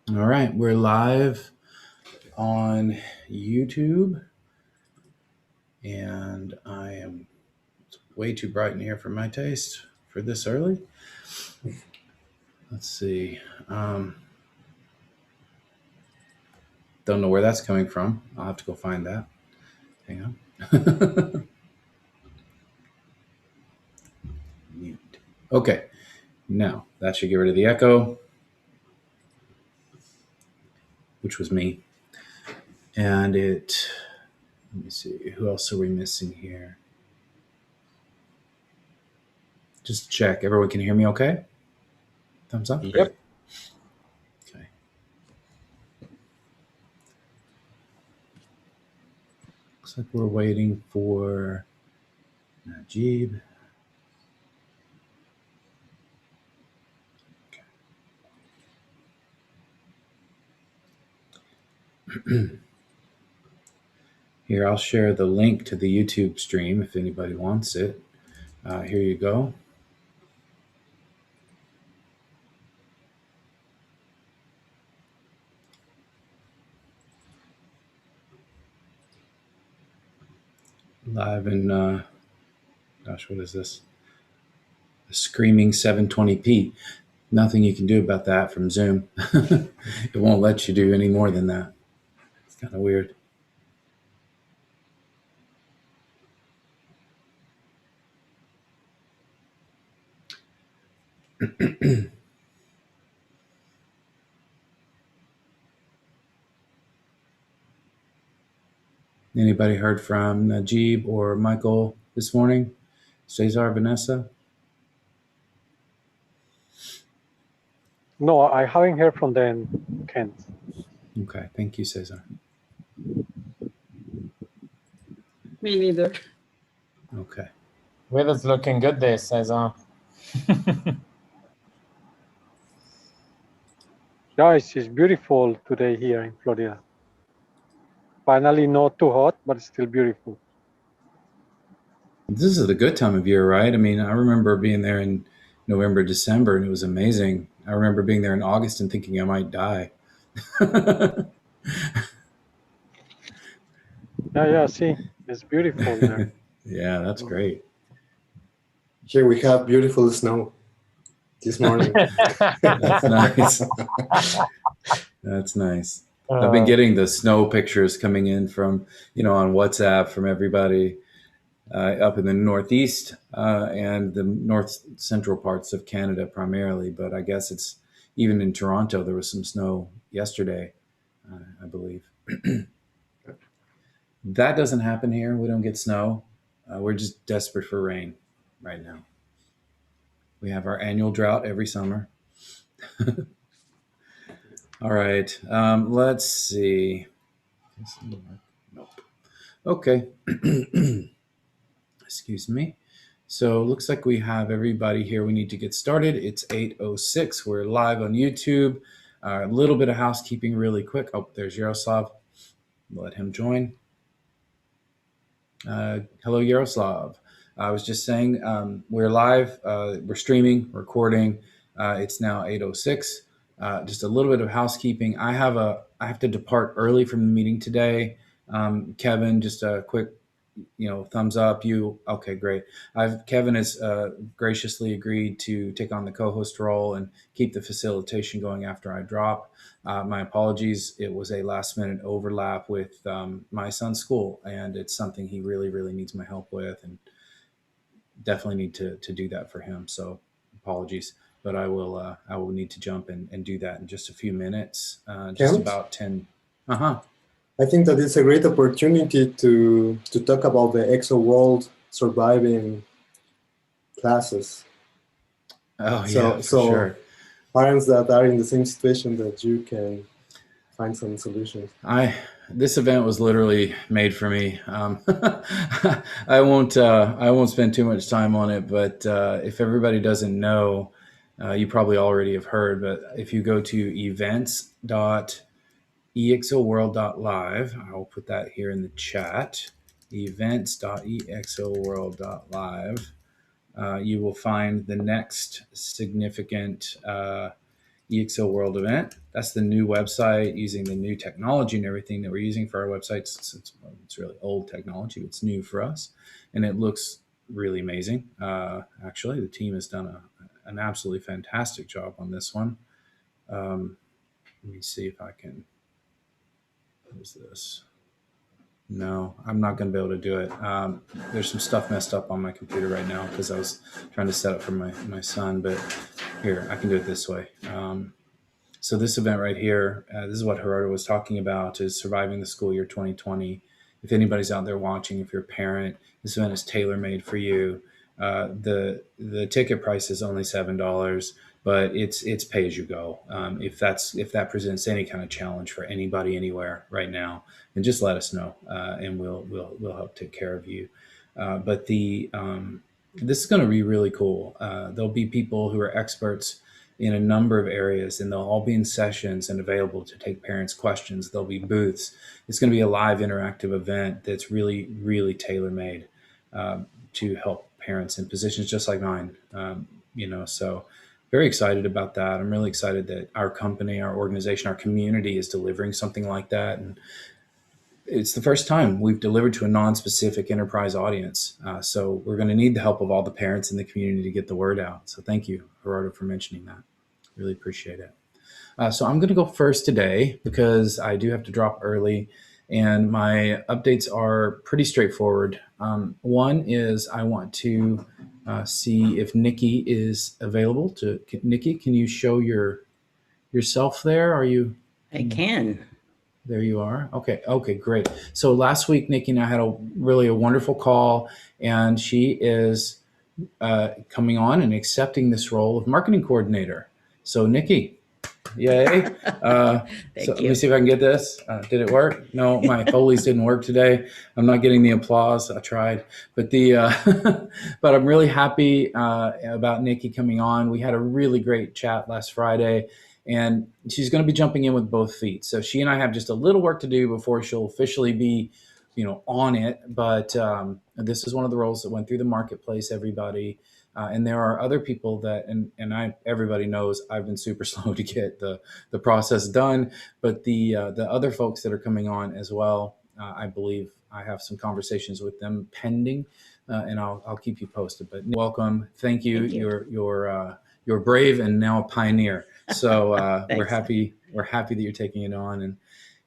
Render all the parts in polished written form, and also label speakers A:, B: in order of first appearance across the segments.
A: All right, we're live on YouTube, and I am way too bright in here for my taste for this early. Let's see. Don't know where that's coming from. I'll have to go find that. Hang on. Mute. Okay, now that should get rid of the echo, which was me. And let me see, who else are we missing here? Just check. Everyone can hear me okay? Thumbs up?
B: Yep.
A: Great. Okay. Looks like we're waiting for Najib. Here, I'll share the link to the YouTube stream if anybody wants it. Here you go. Live in, gosh, what is this? A screaming 720p. Nothing you can do about that from Zoom. It won't let you do any more than that. It's kind of weird. Anybody heard from Najib or Michael this morning? Cesar, Vanessa?
B: No, I haven't heard from them, Kent.
A: Okay, thank you, Cesar.
C: Me neither.
A: Okay.
D: Weather's looking good there, Cesar.
B: Guys, it's beautiful today here in Florida. Finally, not too hot, but still beautiful.
A: This is the good time of year, right? I mean, I remember being there in November, December, and it was amazing. I remember being there in August and thinking I might die.
B: Yeah, see, it's beautiful there.
A: Yeah, that's great.
E: Here we have beautiful snow this morning.
A: That's nice. That's nice. I've been getting the snow pictures coming in from, on WhatsApp from everybody up in the Northeast and the North Central parts of Canada primarily. But I guess it's even in Toronto, there was some snow yesterday, I believe. That doesn't happen here. We don't get snow. We're just desperate for rain right now. We have our annual drought every summer. All right. Let's see. Nope. Okay. Excuse me. So looks like we have everybody here. We need to get started. It's 8:06. We're live on YouTube. A little bit of housekeeping really quick. Oh, there's Yaroslav. Let him join. Hello, Yaroslav. I was just saying we're live. We're streaming, recording. It's now 8:06. Just a little bit of housekeeping. I have to depart early from the meeting today. Kevin, just a quick, thumbs up. Okay, great. Kevin has graciously agreed to take on the co-host role and keep the facilitation going after I drop. My apologies. It was a last minute overlap with my son's school, and it's something he really, really needs my help with, and definitely need to do that for him. So apologies, but I will need to jump and do that in just a few minutes. Just about 10.
E: I think that it's a great opportunity to talk about the EXO world surviving classes.
A: Oh, yeah, so sure.
E: Parents that are in the same situation, that you can find some solutions.
A: This event was literally made for me. I won't spend too much time on it, but if everybody doesn't know, you probably already have heard, but if you go to events.exoworld.live, I'll put that here in the chat, events.exoworld.live, you will find the next significant EXO World event. That's the new website using the new technology and everything that we're using for our websites. It's really old technology. It's new for us, and it looks really amazing. Actually, the team has done an absolutely fantastic job on this one. Let me see if I can. What is this? No, I'm not going to be able to do it. There's some stuff messed up on my computer right now because I was trying to set up for my son. But here, I can do it this way. So this event right here, this is what Gerardo was talking about, is surviving the school year 2020. If anybody's out there watching, if you're a parent, this event is tailor-made for you. The ticket price is only $7, but it's pay as you go. If that presents any kind of challenge for anybody anywhere right now, then just let us know, and we'll help take care of you. But this is going to be really cool. There'll be people who are experts in a number of areas, and they'll all be in sessions and available to take parents' questions. There'll be booths. It's going to be a live interactive event that's really, really tailor-made to help parents in positions just like mine. So very excited about that. I'm really excited that our company, our organization, our community is delivering something like that. And it's the first time we've delivered to a non-specific enterprise audience. So we're going to need the help of all the parents in the community to get the word out. So thank you, Gerardo, for mentioning that. Really appreciate it. So I'm going to go first today because I do have to drop early, and my updates are pretty straightforward. One is I want to see if Nikki is available. Nikki, can you show yourself there? Are you?
C: I can.
A: There you are. Okay, great. So last week, Nikki and I had a wonderful call, and she is coming on and accepting this role of marketing coordinator. So Nikki, yay. Let me see if I can get this. Did it work? No, my Foley's didn't work today. I'm not getting the applause. I tried, but but I'm really happy about Nikki coming on. We had a really great chat last Friday, and she's going to be jumping in with both feet. So she and I have just a little work to do before she'll officially be, on it. But this is one of the roles that went through the marketplace, everybody. And there are other people that, everybody knows I've been super slow to get the process done, but the other folks that are coming on as well, I believe I have some conversations with them pending, and I'll keep you posted. But welcome, thank you. You're brave and now a pioneer. So we're happy that you're taking it on,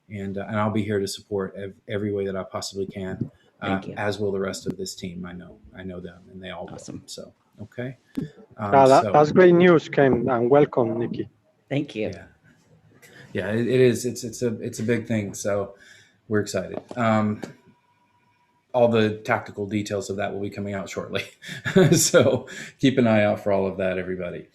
A: and I'll be here to support every way that I possibly can. As will the rest of this team. I know them, and they all
C: awesome.
A: Will. So. Okay.
B: That's great news, Ken, and welcome, Nikki.
C: Thank you.
A: Yeah, it is. It's a big thing. So we're excited. All the tactical details of that will be coming out shortly. So keep an eye out for all of that, everybody.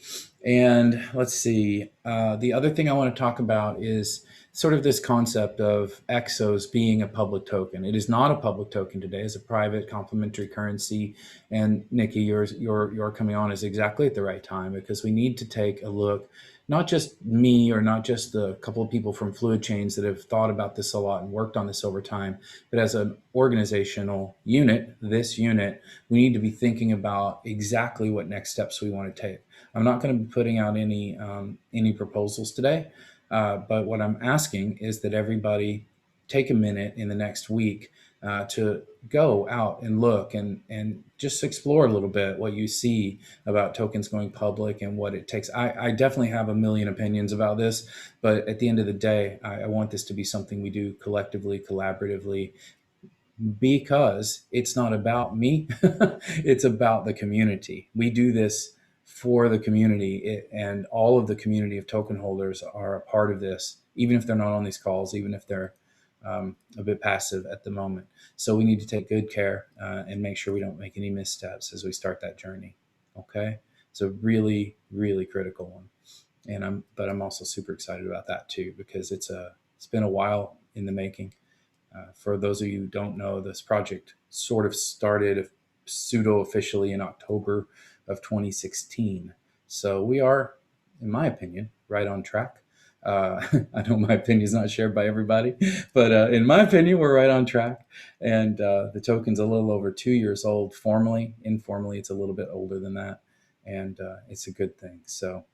A: And let's see. The other thing I want to talk about is sort of this concept of EXOS being a public token. It is not a public token today. It's a private complementary currency. And Nikki, your coming on is exactly at the right time, because we need to take a look, not just me or not just the couple of people from Fluid Chains that have thought about this a lot and worked on this over time, but as an organizational unit, we need to be thinking about exactly what next steps we want to take. I'm not going to be putting out any proposals today. But what I'm asking is that everybody take a minute in the next week to go out and look and just explore a little bit what you see about tokens going public and what it takes. I definitely have a million opinions about this, but at the end of the day, I want this to be something we do collectively, collaboratively, because it's not about me. It's about the community. We do this for the community, and all of the community of token holders are a part of this, even if they're not on these calls, even if they're a bit passive at the moment. So we need to take good care and make sure we don't make any missteps as we start that journey. Okay, it's a really, really critical one, but I'm also super excited about that too, because it's been a while in the making. For those of you who don't know, this project sort of started pseudo-officially in October of 2016. So we are, in my opinion, right on track. I know my opinion is not shared by everybody, but in my opinion, we're right on track. And the token's a little over 2 years old formally. Informally, it's a little bit older than that. And it's a good thing. So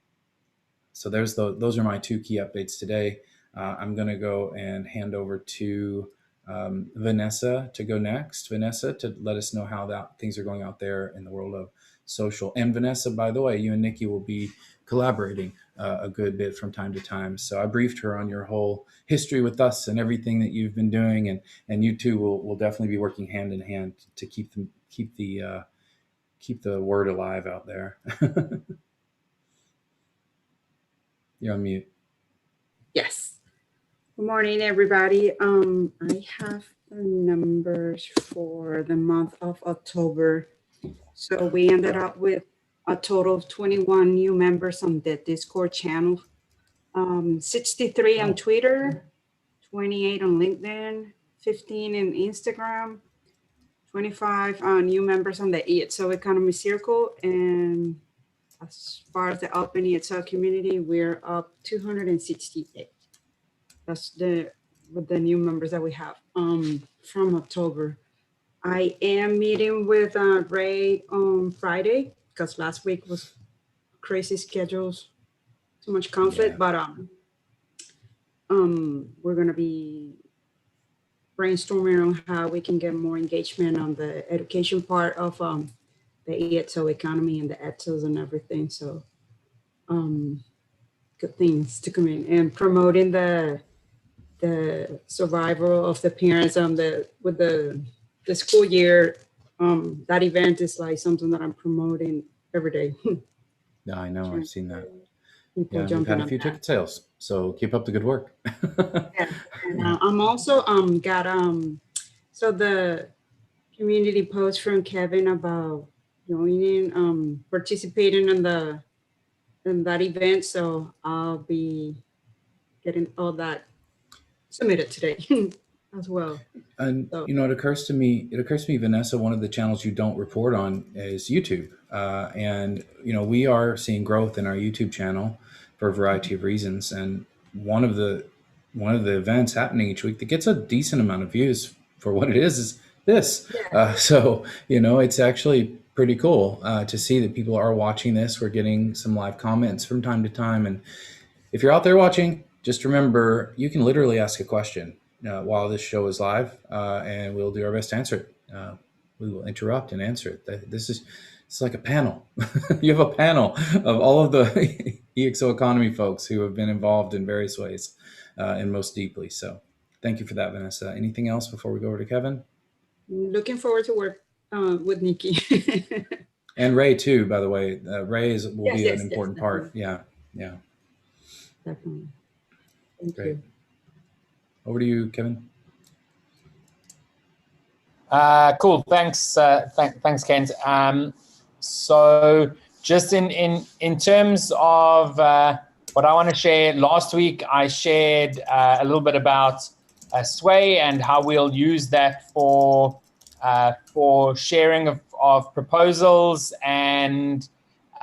A: so those are my two key updates today. I'm going to go and hand over to Vanessa to go next. Vanessa, to let us know how things are going out there in the world of social. And Vanessa, by the way, you and Nikki will be collaborating a good bit from time to time. So I briefed her on your whole history with us and everything that you've been doing, and you two will definitely be working hand in hand to keep the word alive out there. You're on mute.
C: Yes. Good morning, everybody. I have the numbers for the month of October. So we ended up with a total of 21 new members on the Discord channel, 63 on Twitter, 28 on LinkedIn, 15 in Instagram, 25 new members on the EXO Economy Circle, and as far as the OpenExO community, we're up 268. That's with the new members that we have from October. I am meeting with Ray on Friday because last week was crazy schedules, too much conflict.
A: Yeah.
C: But we're gonna be brainstorming on how we can get more engagement on the education part of the EXO economy and the EXOs and everything. So good things to come in, and promoting the survival of the parents with the school year. That event is like something that I'm promoting every day.
A: Yeah, I know. I've seen that.
C: People
A: Yeah, we've
C: jumping
A: had a
C: on
A: few
C: that.
A: ticket sales, so keep up the good work.
C: Yeah. And I'm also got so the community post from Kevin about joining, participating in that event. So I'll be getting all that submitted today as well.
A: And
C: So
A: it occurs to me, Vanessa, one of the channels you don't report on is YouTube. And we are seeing growth in our YouTube channel for a variety of reasons. And one of the events happening each week that gets a decent amount of views for what it is this. So it's actually pretty cool to see that people are watching this. We're getting some live comments from time to time, and if you're out there watching, just remember you can literally ask a question while this show is live, and we'll do our best to answer it. We will interrupt and answer it. It's like a panel. You have a panel of all of the EXO economy folks who have been involved in various ways and most deeply. So thank you for that, Vanessa. Anything else before we go over to Kevin?
C: looking forward to work with Nikki.
A: And Ray too, by the way. Ray will be an
C: Yes,
A: important part. Yeah.
C: definitely. Thank
A: Great.
C: you.
A: Over to you, Kevin.
D: Cool. Thanks. Thanks, Kent. So just in terms of what I want to share, last week I shared a little bit about Sway and how we'll use that for sharing of proposals and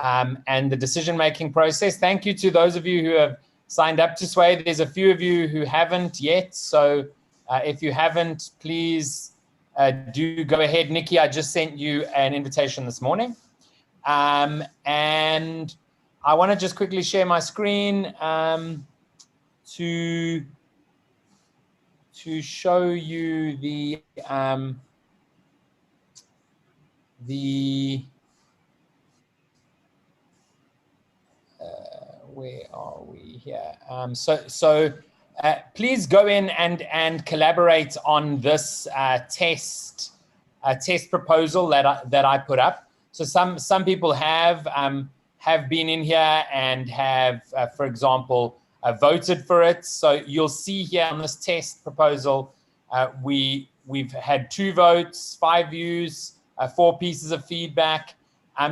D: the decision-making process. Thank you to those of you who have signed up to Sway. There's a few of you who haven't yet. So if you haven't, please do go ahead. Nikki, I just sent you an invitation this morning. And I want to just quickly share my screen to show you where are we here? So please go in and collaborate on this test proposal that I put up. So some people have been in here and have, for example, voted for it. So you'll see here on this test proposal, we've had 2 votes, 5 views, 4 pieces of feedback.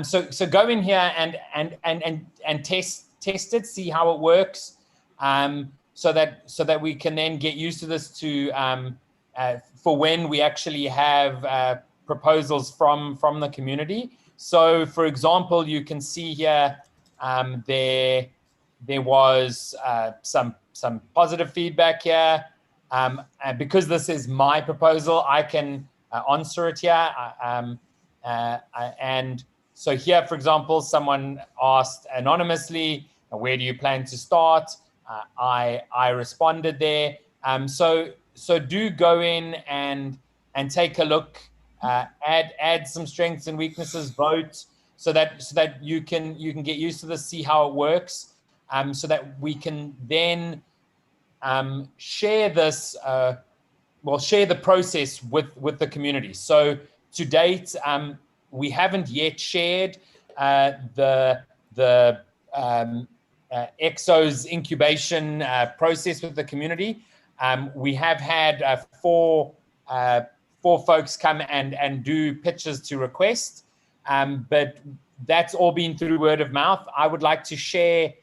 D: So go in here and test it, see how it works, so that we can then get used to this for when we actually have proposals from the community. So, for example, you can see here there was some positive feedback here, and because this is my proposal, I can answer it here. And so here, for example, someone asked anonymously, where do you plan to start? I responded there. So do go in and take a look, add some strengths and weaknesses, vote, so that you can get used to this, see how it works, so that we can then share this, share the process with the community. So to date, we haven't yet shared the EXO's incubation process with the community. We have had four folks come and do pitches to request, but that's all been through word of mouth. I would like to share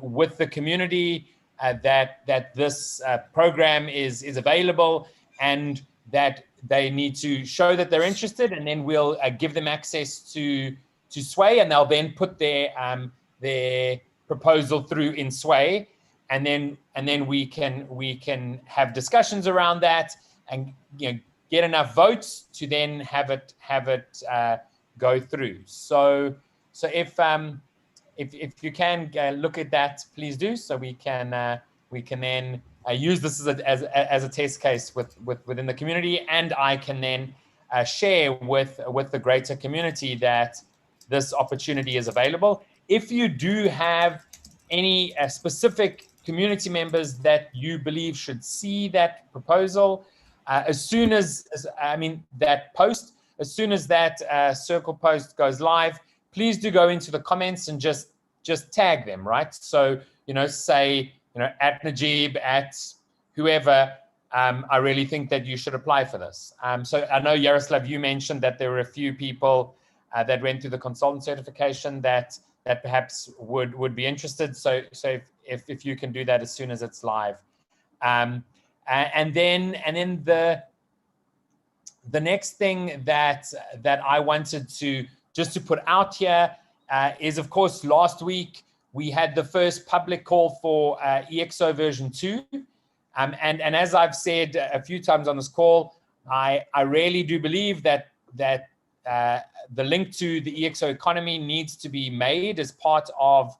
D: with the community that this program is available, and that they need to show that they're interested, and then we'll give them access to Sway, and they'll then put their proposal through in Sway, and then we can have discussions around that, and get enough votes to then have it go through. So if you can look at that, please do, so we can then use this as a test case within the community, and I can then share with the greater community that this opportunity is available. If you do have any specific community members that you believe should see that proposal, as soon as that post, as soon as that circle post goes live, please do go into the comments and just tag them, right? So, say, at Najib, at whoever, I really think that you should apply for this. So I know, Yaroslav, you mentioned that there were a few people that went through the consultant certification that perhaps would be interested. So if you can do that as soon as it's live. And then the next thing that I wanted to put out here is, of course, last week we had the first public call for EXO version 2. And as I've said a few times on this call, I really do believe that the link to the EXO economy needs to be made as part of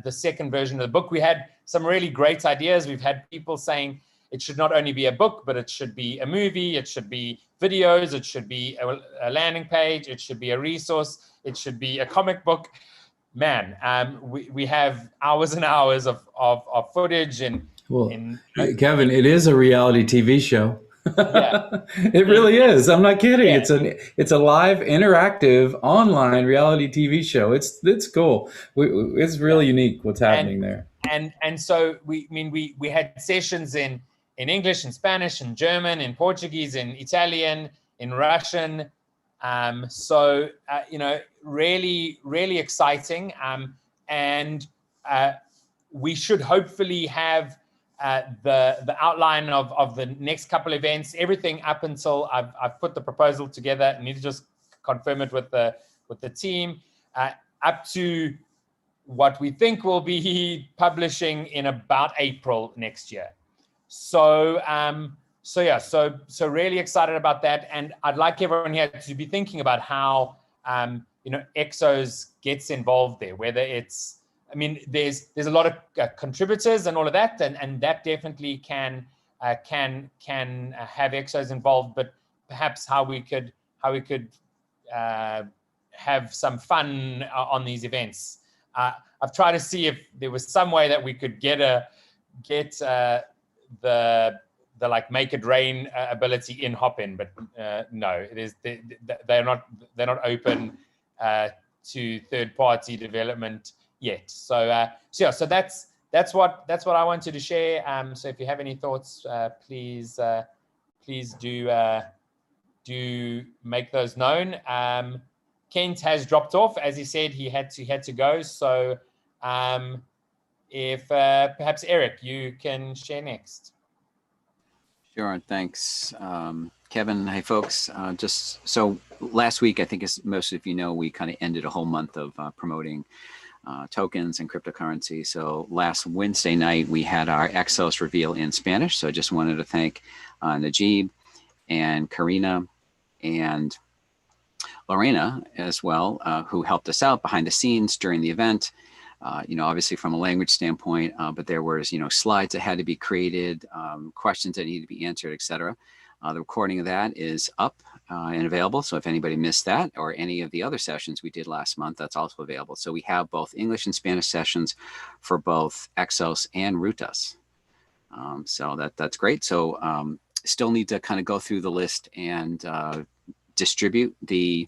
D: the second version of the book. We had some really great ideas. We've had people saying it should not only be a book, but it should be a movie, it should be videos, it should be a landing page, it should be a resource, it should be a comic book. Man, we have hours and hours of footage and
A: Kevin, it is a reality TV show.
D: Yeah.
A: It really is. I'm not kidding.
D: Yeah.
A: It's a live, interactive, online reality TV show. It's cool. It's really unique what's happening there.
D: And so we had sessions in English, in Spanish, in German, in Portuguese, in Italian, in Russian. So really, really exciting. And we should hopefully have the outline of the next couple events, everything up until I've put the proposal together. I need to just confirm it with the team, up to what we think will be publishing in about April next year. So really excited about that, and I'd like everyone here to be thinking about how EXOS gets involved there. Whether it's, there's a lot of contributors and all of that, and that definitely can have EXOS involved. But perhaps how we could have some fun on these events. I've tried to see if there was some way that we could get the like make it rain ability in Hopin, but no, they're not open to third-party development yet. So that's what I wanted to share. So if you have any thoughts, please do make those known. Kent has dropped off, as he said he had to go. So if perhaps Eric, you can share next.
F: Sure, thanks, Kevin. Hey, folks. Just so last week, I think as most of you know, we kind of ended a whole month of promoting tokens and cryptocurrency. So last Wednesday night, we had our EXOS reveal in Spanish. So I just wanted to thank Najib and Karina and Lorena as well, who helped us out behind the scenes during the event. obviously from a language standpoint, but there was, slides that had to be created, questions that needed to be answered, etc. The recording of that is up and available. So if anybody missed that or any of the other sessions we did last month, that's also available. So we have both English and Spanish sessions for both EXOS and Rutas. So that's great. So still need to kind of go through the list and distribute the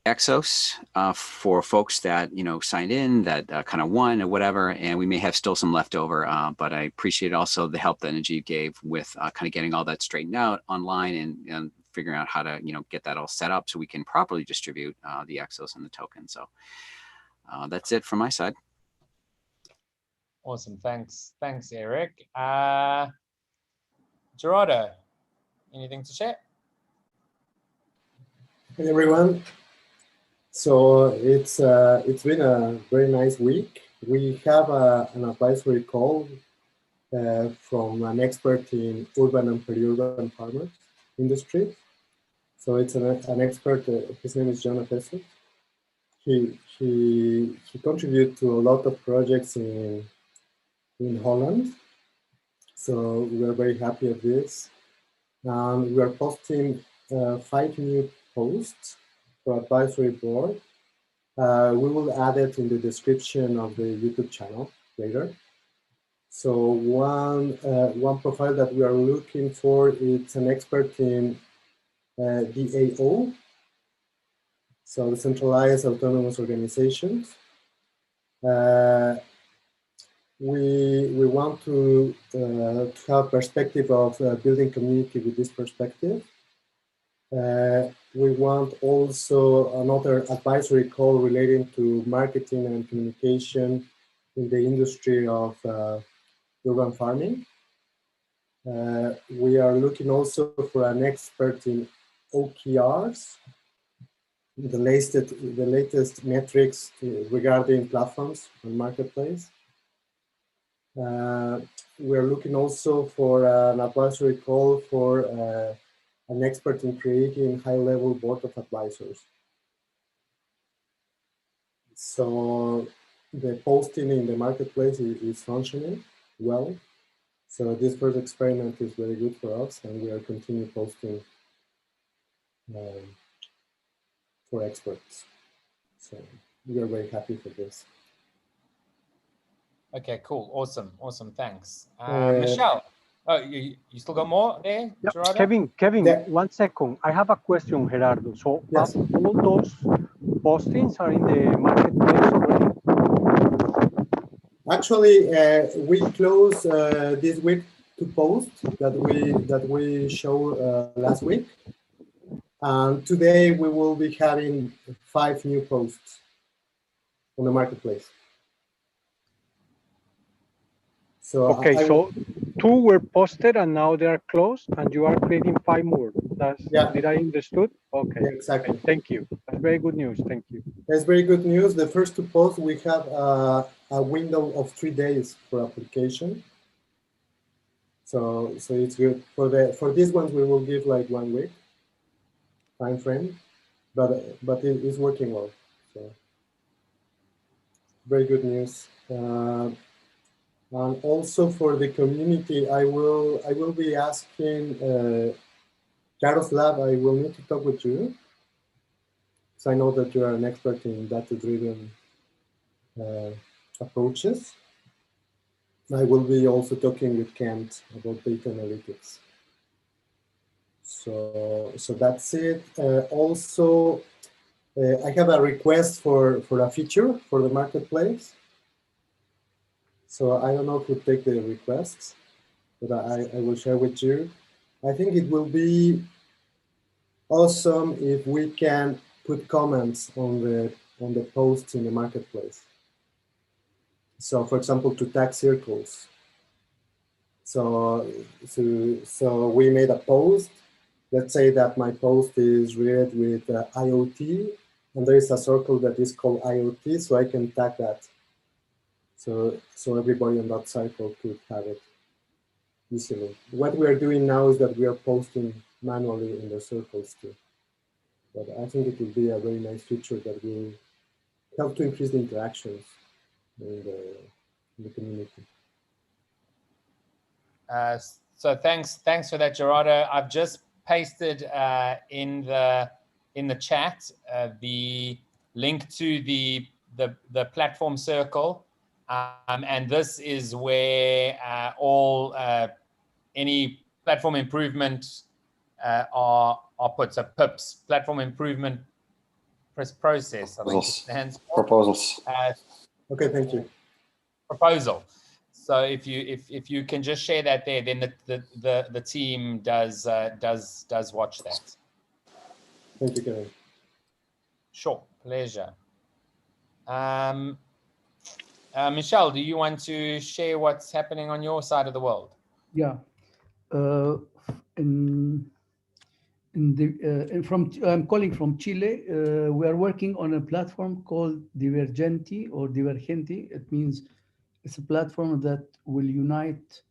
F: EXOS for folks that signed in, that kind of won or whatever, and we may have still some left over. But I appreciate also the help that Najib gave with kind of getting all that straightened out online and figuring out how to get that all set up so we can properly distribute the EXOS and the token. So that's it from my side.
D: Awesome, thanks, Eric. Gerardo, anything to share?
E: Hey everyone. So it's been a very nice week. We have an advisory call from an expert in urban and peri-urban farmers industry. So it's an expert. His name is John Efeso. He contributed to a lot of projects in Holland. So we are very happy of this. We are posting 5 new posts for advisory board. We will add it in the description of the YouTube channel later. So one profile that we are looking for is an expert in DAO, so the centralized autonomous organizations. We want to have perspective of building community with this perspective. We want also another advisory call relating to marketing and communication in the industry of urban farming. We are looking also for an expert in OKRs, the latest metrics regarding platforms and marketplace. We are looking also for an advisory call for an expert in creating high-level board of advisors. So the posting in the marketplace is functioning well. So this first experiment is very good for us, and we are continuing posting for experts. So we are very happy for this.
D: Okay, cool, awesome, thanks. Michelle. Oh, you still got more there,
B: yeah,
D: Gerardo?
B: Kevin,
E: yeah.
B: 1 second. I have a question, Gerardo. So
E: Yes.
B: all those postings are in the marketplace already?
E: Actually, we closed this week to post that we showed last week. And today we will be having 5 new posts on the marketplace. So
B: okay, so 2 were posted and now they are closed, and you are creating 5 more. Did I understood? Okay.
E: Yeah, exactly.
B: Okay, thank you. That's very good news. Thank you.
E: That's very good news. The first 2 posts, we have a window of 3 days for application. So it's good. For these ones, we will give like 1 week time frame, but it is working well. So very good news. And also for the community, I will be asking Jaroslav. I will need to talk with you, because I know that you are an expert in data-driven approaches. I will be also talking with Kent about data analytics. So that's it. Also, I have a request for a feature for the marketplace. So I don't know who take the requests, but I will share with you. I think it will be awesome if we can put comments on the posts in the marketplace. So for example, to tag circles. So we made a post. Let's say that my post is read with IoT, and there is a circle that is called IoT, so I can tag that. So everybody on that cycle could have it easily. What we are doing now is that we are posting manually in the circles too. But I think it will be a very nice feature that will help to increase the interactions in the community.
D: So thanks for that, Gerardo. I've just pasted in the chat the link to the platform circle, and this is where all any platform improvement are put. So PIPS, platform improvement process. I think it stands for.
G: Proposals.
E: Okay, thank you.
D: Proposal. So if you can just share that there, then the team does watch that.
E: Thank you, Kevin.
D: Sure, pleasure. Michelle, do you want to share what's happening on your side of the world?
H: Yeah. I'm calling from Chile. We are working on a platform called Divergenti or Divergenti. It means it's a platform that will unite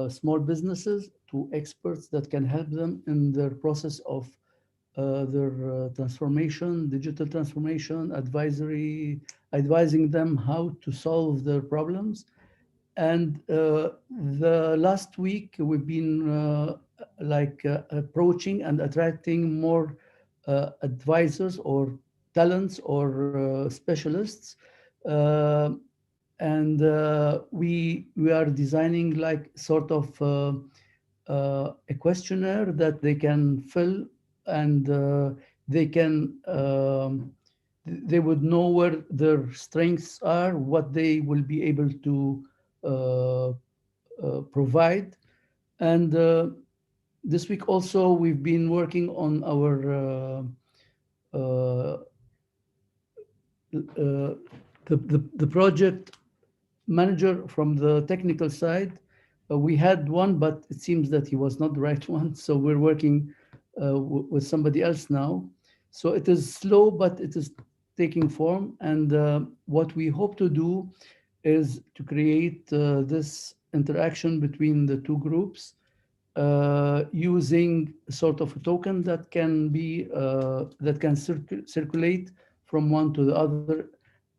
H: small businesses to experts that can help them in their process of their transformation, digital transformation, advising them how to solve their problems. And the last week, we've been approaching and attracting more advisors or talents or specialists. And we are designing like sort of a questionnaire that they can fill, and they would know where their strengths are, what they will be able to provide. And this week also, we've been working on our the project manager from the technical side. We had one, but it seems that he was not the right one. So we're working with somebody else now. So it is slow, but it is taking form. And what we hope to do is to create this interaction between the two groups using sort of a token that can be circulate from one to the other,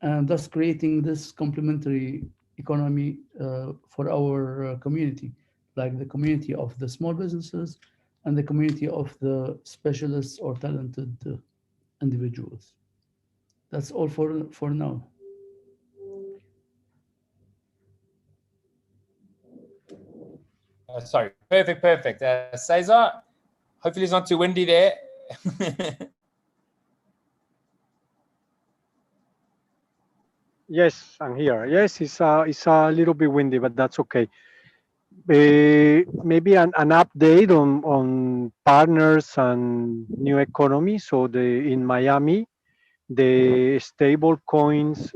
H: and thus creating this complementary economy for our community, like the community of the small businesses and the community of the specialists or talented individuals. That's all for now.
D: Sorry, perfect. Cesar, hopefully it's not too windy there.
B: Yes, I'm here. Yes, it's a little bit windy, but that's okay. Maybe an update on partners and new economy. So in Miami, the stable coins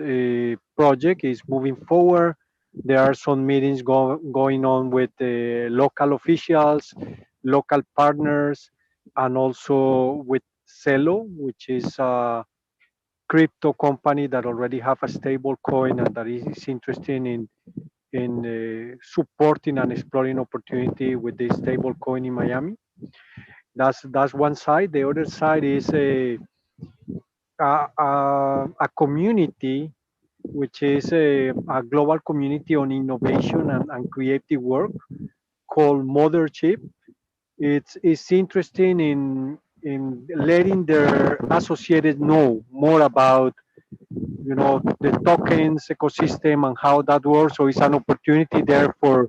B: project is moving forward. There are some meetings going on with the local officials, local partners, and also with Celo, which is a crypto company that already have a stable coin and that is interested in supporting and exploring opportunity with this stable coin in Miami. That's one side. The other side is a community, which is a global community on innovation and creative work called Mothership. It's interesting in letting their associates know more about the tokens ecosystem and how that works. So it's an opportunity there for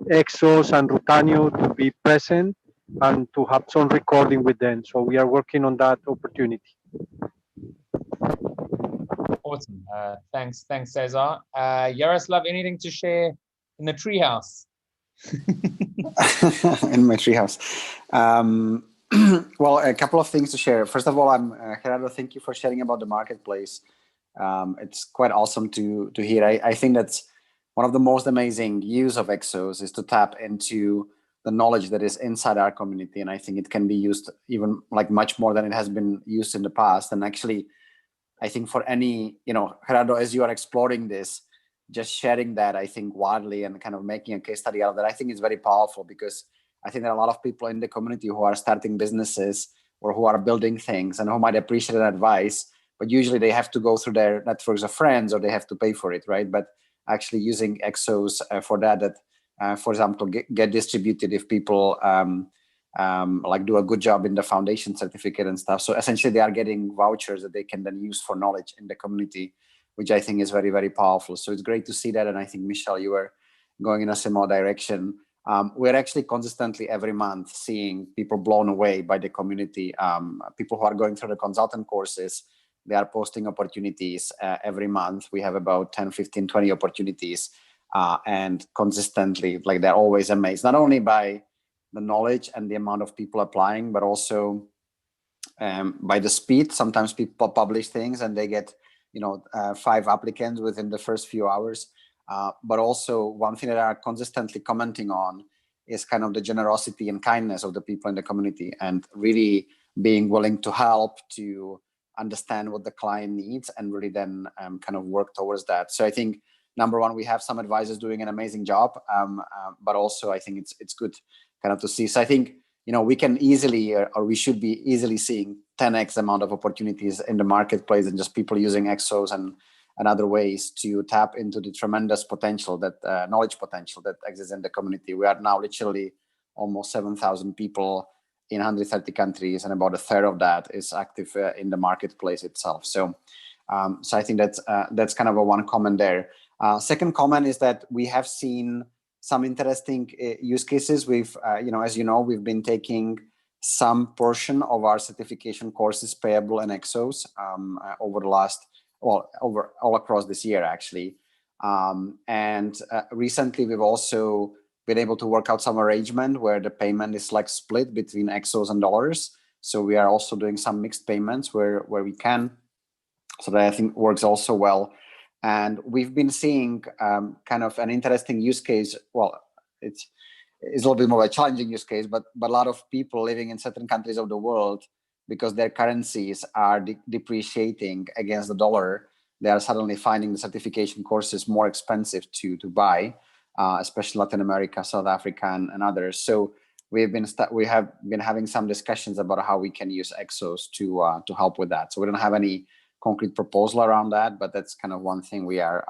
B: EXOS and Rutanio to be present and to have some recording with them. So we are working on that opportunity.
D: Awesome. Thanks, Cesar. Yaroslav, anything to share in the treehouse?
G: In my treehouse. Well, a couple of things to share. First of all, Gerardo, thank you for sharing about the marketplace. It's quite awesome to hear. I think that's one of the most amazing use of EXOS is to tap into the knowledge that is inside our community. And I think it can be used even like much more than it has been used in the past. And actually, I think for any, Gerardo, as you are exploring this, just sharing that, I think, widely and kind of making a case study out of that, I think is very powerful, because I think there are a lot of people in the community who are starting businesses or who are building things and who might appreciate that advice, but usually they have to go through their networks of friends or they have to pay for it, right? But actually using EXOs for that, for example, get distributed if people like do a good job in the foundation certificate and stuff. So essentially they are getting vouchers that they can then use for knowledge in the community, which I think is very, very powerful. So it's great to see that. And I think, Michelle, you were going in a similar direction. We're actually consistently every month seeing people blown away by the community. People who are going through the consultant courses, they are posting opportunities every month. We have about 10, 15, 20 opportunities. And consistently, like, they're always amazed, not only by the knowledge and the amount of people applying, but also by the speed. Sometimes people publish things and they get 5 applicants within the first few hours. But also one thing that I are consistently commenting on is kind of the generosity and kindness of the people in the community, and really being willing to help, to understand what the client needs, and really then kind of work towards that. So I think, number one, we have some advisors doing an amazing job, but also I think it's good kind of to see. So I think, we can easily, or we should be easily seeing 10x amount of opportunities in the marketplace, and just people using EXOs and other ways to tap into the tremendous potential, that knowledge potential that exists in the community. We are now literally almost 7,000 people in 130 countries, and about a third of that is active in the marketplace itself. So I think that's kind of a one comment there. Second comment is that we have seen some interesting use cases. We've, as you know, we've been taking some portion of our certification courses payable in EXOs over the last, all across this year, actually. And recently, we've also been able to work out some arrangement where the payment is like split between EXOs and dollars. So we are also doing some mixed payments where we can. So that I think works also well. And we've been seeing kind of an interesting use case. Well, it's a little bit more of a challenging use case, but a lot of people living in certain countries of the world, because their currencies are depreciating against the dollar, they are suddenly finding the certification courses more expensive to buy, especially Latin America, South Africa, and others. So we have been having some discussions about how we can use EXOs to help with that. So we don't have any concrete proposal around that, but that's kind of one thing we are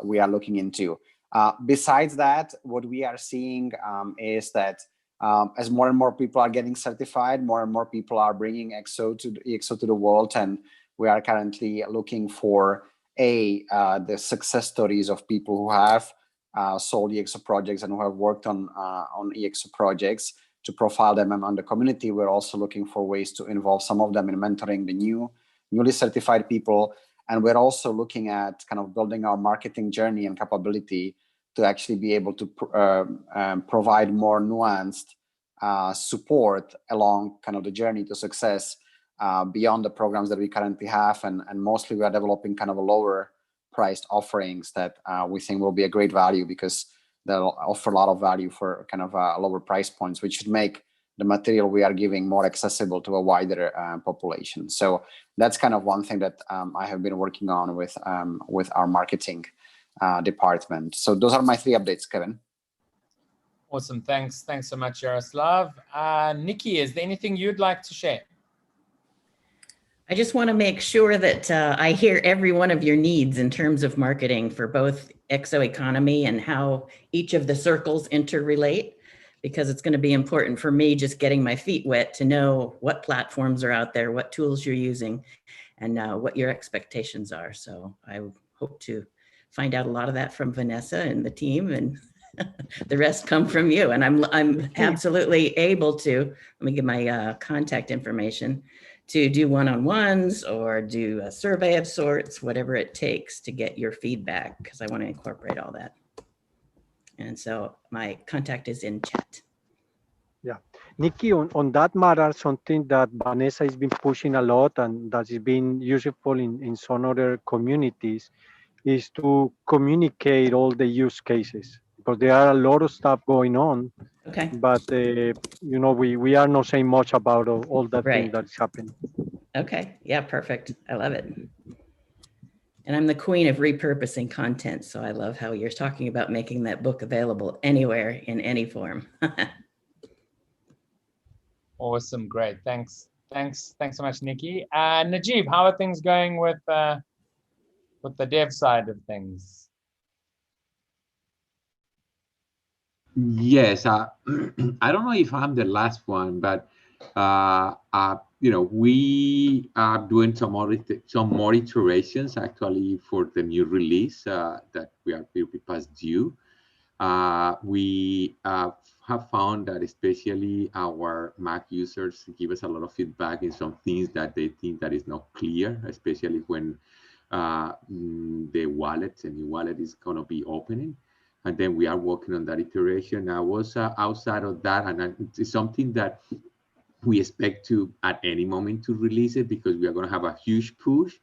G: looking into. Besides that, what we are seeing is that as more and more people are getting certified, more and more people are bringing EXO to the world, and we are currently looking for the success stories of people who have sold EXO projects and who have worked on EXO projects, to profile them among the community. We're also looking for ways to involve some of them in mentoring the newly certified people. And we're also looking at kind of building our marketing journey and capability to actually be able to provide more nuanced support along kind of the journey to success beyond the programs that we currently have. And mostly we are developing kind of a lower priced offerings that we think will be a great value, because they'll offer a lot of value for kind of lower price points, which should make the material we are giving more accessible to a wider population. So that's kind of one thing that I have been working on with our marketing department. So those are my 3 updates, Kevin.
D: Awesome. Thanks so much, Yaroslav. Nikki, is there anything you'd like to share?
I: I just want to make sure that I hear every one of your needs in terms of marketing for both EXO economy and how each of the circles interrelate, because it's going to be important for me just getting my feet wet to know what platforms are out there, what tools you're using, and what your expectations are. So I hope to find out a lot of that from Vanessa and the team, and the rest come from you. And I'm absolutely able to, let me give my contact information, to do one-on-ones or do a survey of sorts, whatever it takes to get your feedback, because I want to incorporate all that. And so my contact is in chat.
B: Yeah. Nikki, on that matter, something that Vanessa has been pushing a lot and that has been useful in some other communities is to communicate all the use cases, because there are a lot of stuff going on.
I: Okay.
B: But, we are not saying much about all that thing that's happening.
I: Okay. Yeah, perfect. I love it. And I'm the queen of repurposing content. So I love how you're talking about making that book available anywhere in any form.
D: Awesome. Great. Thanks. Thanks so much, Nikki. Najib, how are things going with the dev side of things?
J: Yes, I don't know if I'm the last one, but we are doing some more iterations actually for the new release that will be past due. We have found that especially our Mac users give us a lot of feedback in some things that they think that is not clear, especially when the new wallet is going to be opening. And then we are working on that iteration. I was outside of that, and it's something that we expect to at any moment to release it, because we are going to have a huge push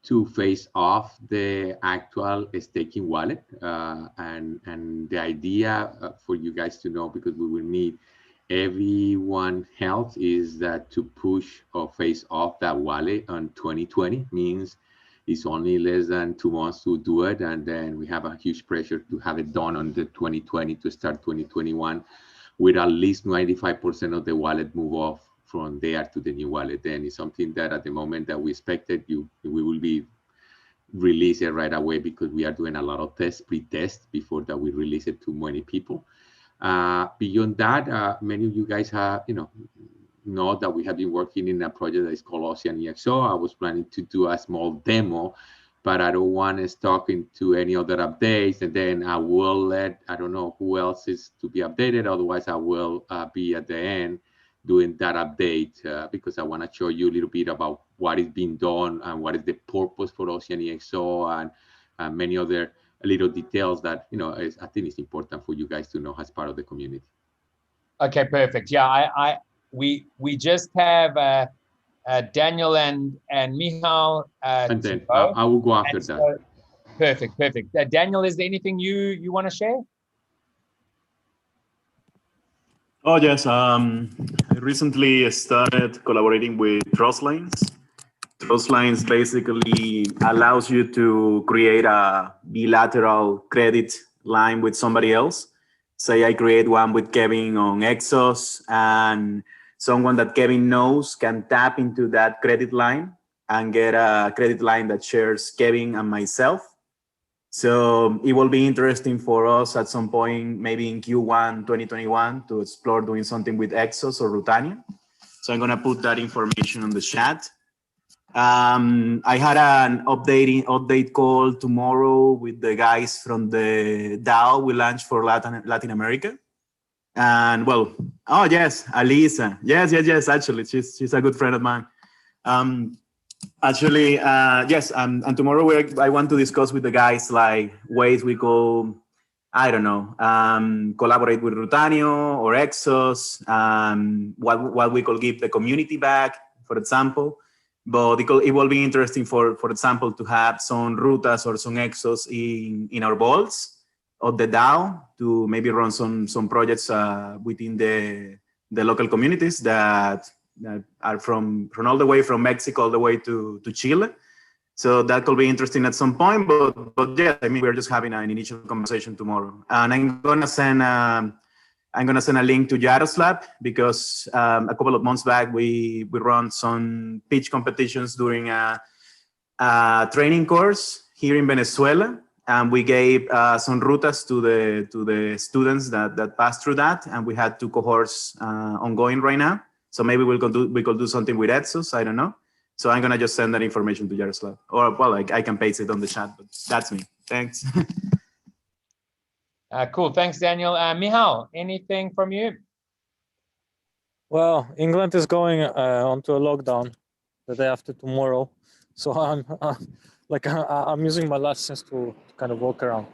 J: to face off the actual staking wallet. And the idea for you guys to know, because we will need everyone help, is that to push or face off that wallet on 2020 means it's only less than 2 months to do it, and then we have a huge pressure to have it done on the 2020 to start 2021 with at least 95% of the wallet move off from there to the new wallet. Then it's something that at the moment that we expected, we will be release it right away, because we are doing a lot of pre-tests before that we release it to many people. Beyond that, many of you guys have, know that we have been working in a project that is called Ocean EXO. I was planning to do a small demo, but I don't want to talk into any other updates, and then I will let, I don't know who else is to be updated. Otherwise, I will be at the end doing that update because I want to show you a little bit about what is being done and what is the purpose for Ocean EXO, and many other little details that, I think it's important for you guys to know as part of the community.
D: Okay, perfect. Yeah, we just have Daniel and Michal.
J: And then I will go after that.
D: So, perfect. Daniel, is there anything you want to share?
K: Oh, yes. I recently started collaborating with Trustlines. Trustlines basically allows you to create a bilateral credit line with somebody else. Say I create one with Kevin on EXOS, and someone that Kevin knows can tap into that credit line and get a credit line that shares Kevin and myself. So it will be interesting for us at some point, maybe in Q1 2021, to explore doing something with EXOS or Rutania. So I'm going to put that information on the chat. I had an update call tomorrow with the guys from the DAO we launched for Latin America. And well, oh yes, Alisa. Yes, actually, she's a good friend of mine. Actually, yes, and tomorrow I want to discuss with the guys like ways we go, I don't know, collaborate with Rutanio or EXOS, what we could give the community back, for example. But it will be interesting, for example, to have some Rutas or some EXOS in our vaults of the DAO to maybe run some projects within the local communities that are from all the way from Mexico all the way to Chile. So that could be interesting at some point. But yeah, I mean, we're just having an initial conversation tomorrow, and I'm gonna send a link to Yaroslav, because a couple of months back we run some pitch competitions during a training course here in Venezuela, and we gave some rutas to the students that passed through that, and we had 2 cohorts ongoing right now. So maybe we could do something with EXOS. I don't know. So I'm gonna just send that information to Yaroslav, or well, I can paste it on the chat. But that's me. Thanks.
D: Cool. Thanks, Daniel. Michal, anything from you?
L: Well, England is going onto a lockdown the day after tomorrow, so I'm using my lessons to kind of walk around.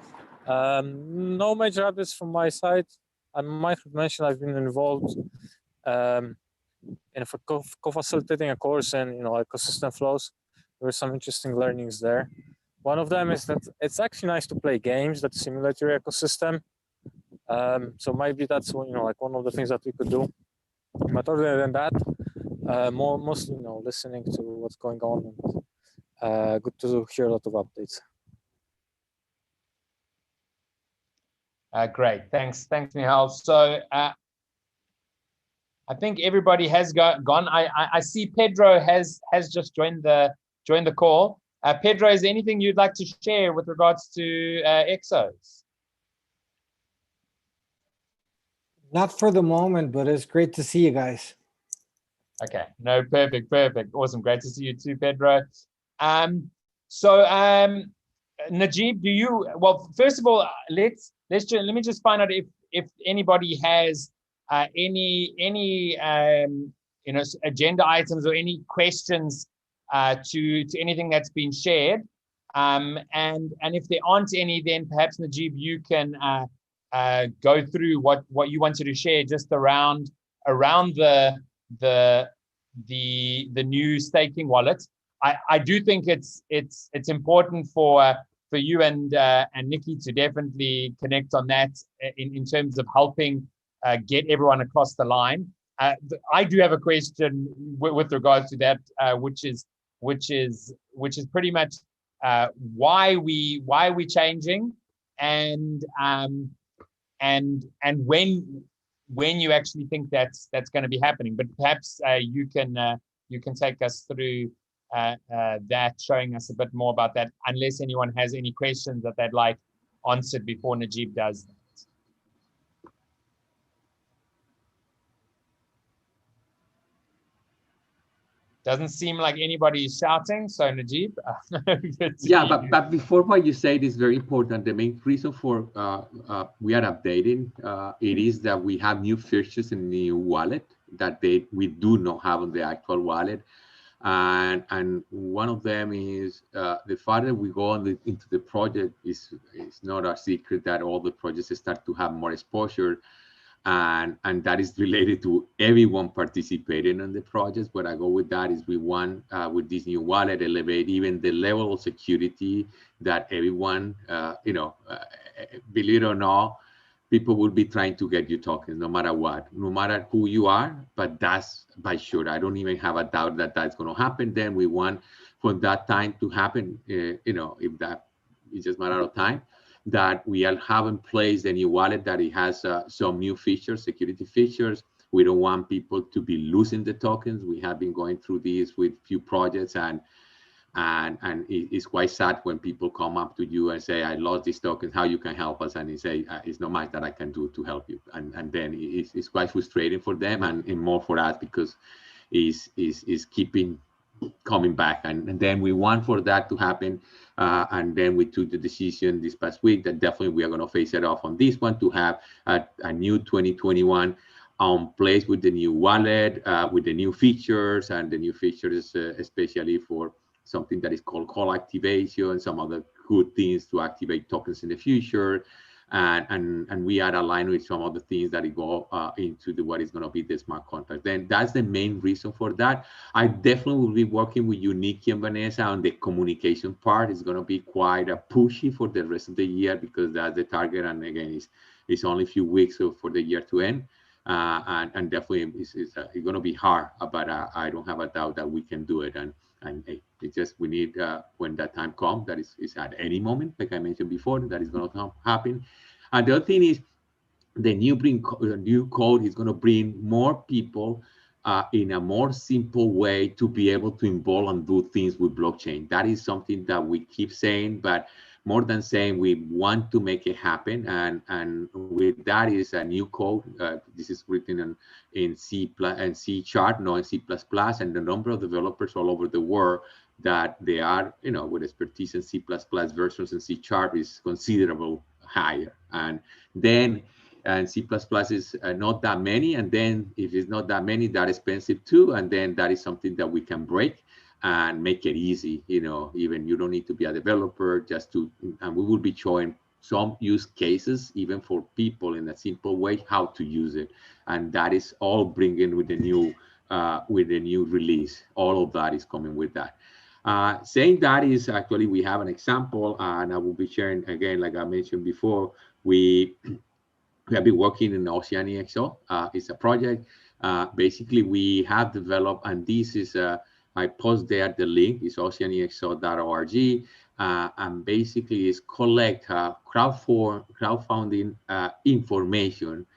L: No major updates from my side. I might mention I've been involved in co-facilitating a course in ecosystem flows. There were some interesting learnings there. One of them is that it's actually nice to play games that simulate your ecosystem. So maybe that's like one of the things that we could do. But other than that, mostly listening to what's going on, and good to hear a lot of updates.
D: Great, thanks, Michal. So I think everybody has gone. I see Pedro has just joined the call. Pedro, is there anything you'd like to share with regards to EXOS?
M: Not for the moment, but it's great to see you guys.
D: Okay, no, perfect, awesome, great to see you too, Pedro. Najib, do you? Well, first of all, let me just find out if anybody has any agenda items or any questions to anything that's been shared. And if there aren't any, then perhaps Najib, you can go through what you wanted to share just around the new staking wallet. I do think it's important for you and Nikki to definitely connect on that in terms of helping get everyone across the line. I do have a question with regards to that, which is pretty much why we changing and when you actually think that's going to be happening. But perhaps you can take us through that, showing us a bit more about that, unless anyone has any questions that they'd like answered before Najib does that. Doesn't seem like anybody is shouting, so Najib.
J: Yeah, but before what you say, it is very important. The main reason for we are updating it is that we have new features in the new wallet that we do not have on the actual wallet. And one of them is the farther we go into the project, is not a secret that all the projects start to have more exposure, and that is related to everyone participating in the projects. Where I go with that is we want with this new wallet elevate even the level of security that everyone, believe it or not, people will be trying to get you tokens no matter what, no matter who you are. But that's by sure. I don't even have a doubt that that's going to happen. Then we want for that time to happen, if that is just a matter of time, that we have in place the new wallet, that it has some new features, security features. We don't want people to be losing the tokens. We have been going through this with few projects, and it's quite sad when people come up to you and say, I lost these tokens, how you can help us? And you say, it's not much that I can do to help you. And then it's quite frustrating for them and more for us, because it's keeping coming back. And then we want for that to happen. And then we took the decision this past week that definitely we are going to face it off on this one, to have a new 2021 place with the new wallet, with the new features, and the new features, especially for something that is called call activation and some other good things to activate tokens in the future. And we are aligned with some of the things that go into what is going to be the smart contract. Then that's the main reason for that. I definitely will be working with you, Nikki and Vanessa, on the communication part. It's going to be quite pushy for the rest of the year, because that's the target. And again, it's only a few weeks for the year to end. And definitely it's going to be hard, but I don't have a doubt that we can do it. And it's just, we need, when that time comes, that is at any moment, like I mentioned before, that is going to happen. And the other thing is the new code is going to bring more people in a more simple way to be able to involve and do things with blockchain. That is something that we keep saying, but more than saying, we want to make it happen. And with that is a new code. This is written in C and C#, no in C++, and the number of developers all over the world that they are, with expertise in C++ versions and C# is considerable higher. And then C++ is not that many. And then if it's not that many, that expensive too. And then that is something that we can break and make it easy, even you don't need to be a developer, and we will be showing some use cases, even for people in a simple way, how to use it. And that is all bringing with the new release. All of that is coming with that. Saying that is actually, we have an example, and I will be sharing again, like I mentioned before, we have been working in Oceania EXO. It's a project. Basically, we have developed, and this is I post there the link, is oceaniexo.org, and basically is collect crowdfunding information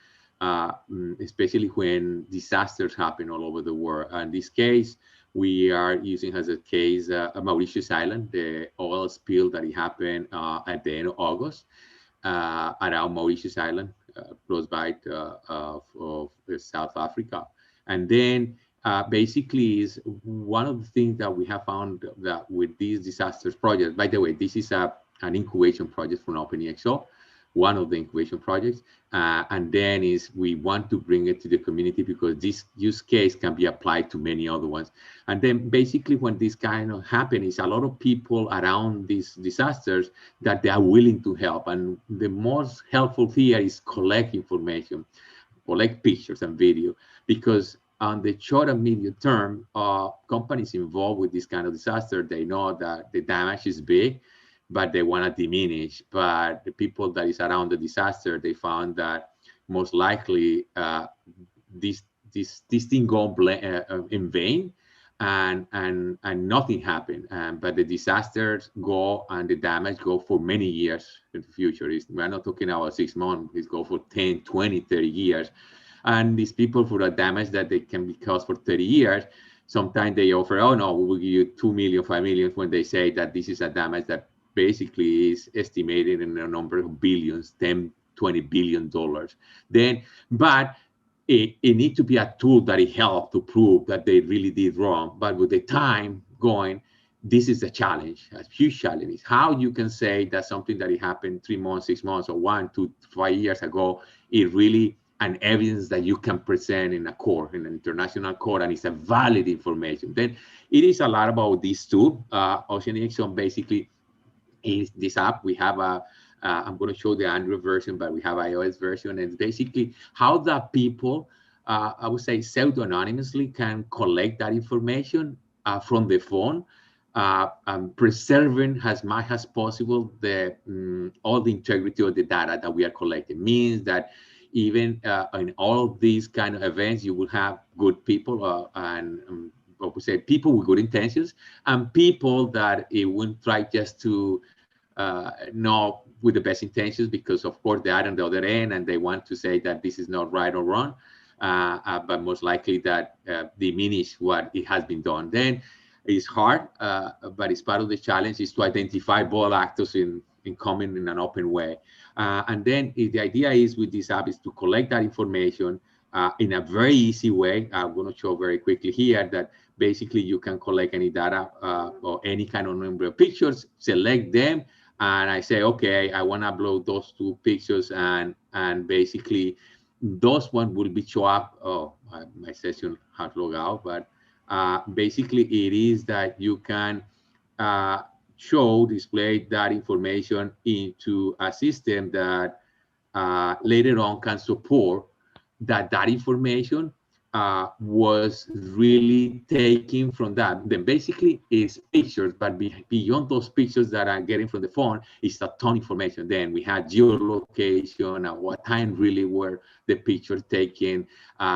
J: especially when disasters happen all over the world. In this case, we are using as a case Mauritius Island, the oil spill that it happened at the end of August around Mauritius Island, close by of South Africa. And then basically is one of the things that we have found that with these disasters projects, by the way, this is an incubation project from OpenExO, one of the incubation projects. And then is we want to bring it to the community because this use case can be applied to many other ones. And then basically when this kind of happens, is a lot of people around these disasters that they are willing to help. And the most helpful here is collect information, collect pictures and video, because on the short and medium term, companies involved with this kind of disaster, they know that the damage is big, but they want to diminish. But the people that is around the disaster, they found that most likely this thing go in vain, and nothing happened. But the disasters go and the damage go for many years in the future. We're not talking about 6 months, it's go for 10, 20, 30 years. And these people, for the damage that they can be caused for 30 years, sometimes they offer, oh no, we will give you 2 million, 5 million, when they say that this is a damage that basically is estimated in a number of billions, 10, 20 billion dollars. Then, but it needs to be a tool that it helps to prove that they really did wrong. But with the time going, this is a challenge, a huge challenge. How you can say that something that it happened 3 months, 6 months, or 1, 2, 5 years ago, it really an evidence that you can present in a court, in an international court, and it's a valid information. Then it is a lot about these two. OceanExO basically is this app. We have a, I'm going to show the Android version, but we have iOS version, and basically how the people, I would say pseudo-anonymously, can collect that information from the phone, preserving as much as possible the all the integrity of the data that we are collecting. Means that even in all of these kind of events, you will have good people and what we say, people with good intentions, and people that it wouldn't try just to know with the best intentions, because of course they are on the other end and they want to say that this is not right or wrong, but most likely that diminish what it has been done. Then it's hard, but it's part of the challenge is to identify both actors in coming in an open way. And then the idea is with this app is to collect that information in a very easy way. I'm going to show very quickly here that basically you can collect any data or any kind of number of pictures, select them, and I say, okay, I want to upload those 2 pictures, and basically those one will be show up. Oh, my session has logged out, but basically it is that you can display that information into a system that later on can support that information was really taken from that. Then basically it's pictures, but beyond those pictures that I'm getting from the phone, it's a ton of information. Then we had geolocation, at what time really were the pictures taken,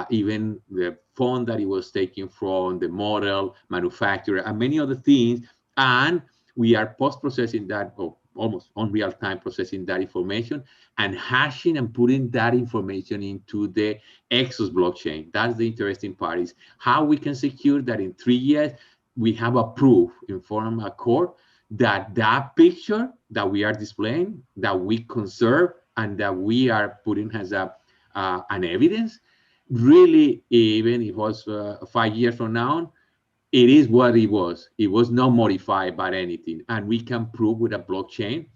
J: even the phone that it was taken from, the model, manufacturer, and many other things. And we are post-processing that, or almost on real-time processing that information and hashing and putting that information into the EXOS blockchain. That's the interesting part, is how we can secure that in 3 years, we have a proof in form of a court that that picture that we are displaying, that we conserve and that we are putting as an evidence, really, even if it was 5 years from now, it is what it was. It was not modified by anything. And we can prove with a blockchain,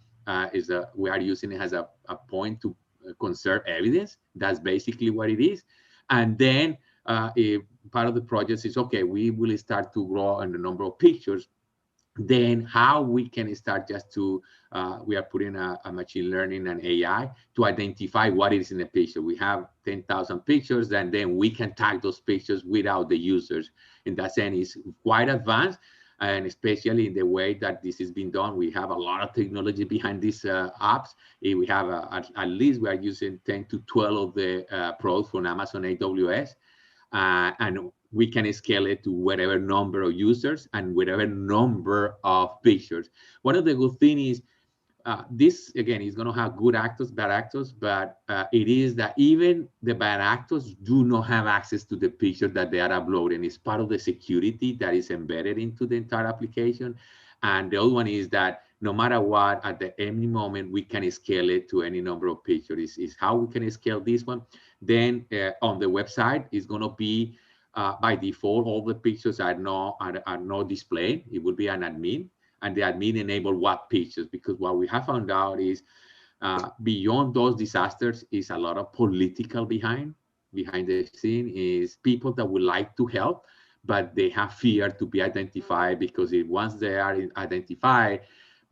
J: we are using it as a point to conserve evidence. That's basically what it is. And then part of the project is, okay, we will start to grow on the number of pictures. Then how we can start just to, we are putting a machine learning and AI to identify what is in the picture. We have 10,000 pictures, and then we can tag those pictures without the users. In that sense, it's quite advanced, and especially in the way that this has been done. We have a lot of technology behind these apps. We have at least we are using 10 to 12 of the products from Amazon AWS, and we can scale it to whatever number of users and whatever number of pictures. One of the good things is this again is going to have good actors, bad actors, but it is that even the bad actors do not have access to the picture that they are uploading. It's part of the security that is embedded into the entire application. And the other one is that no matter what, at any moment, we can scale it to any number of pictures. Is how we can scale this one. Then on the website, it's going to be by default, all the pictures are not displayed. It will be an admin, and the admin enable what pictures, because what we have found out is beyond those disasters is a lot of political behind the scene, is people that would like to help, but they have fear to be identified, because once they are identified,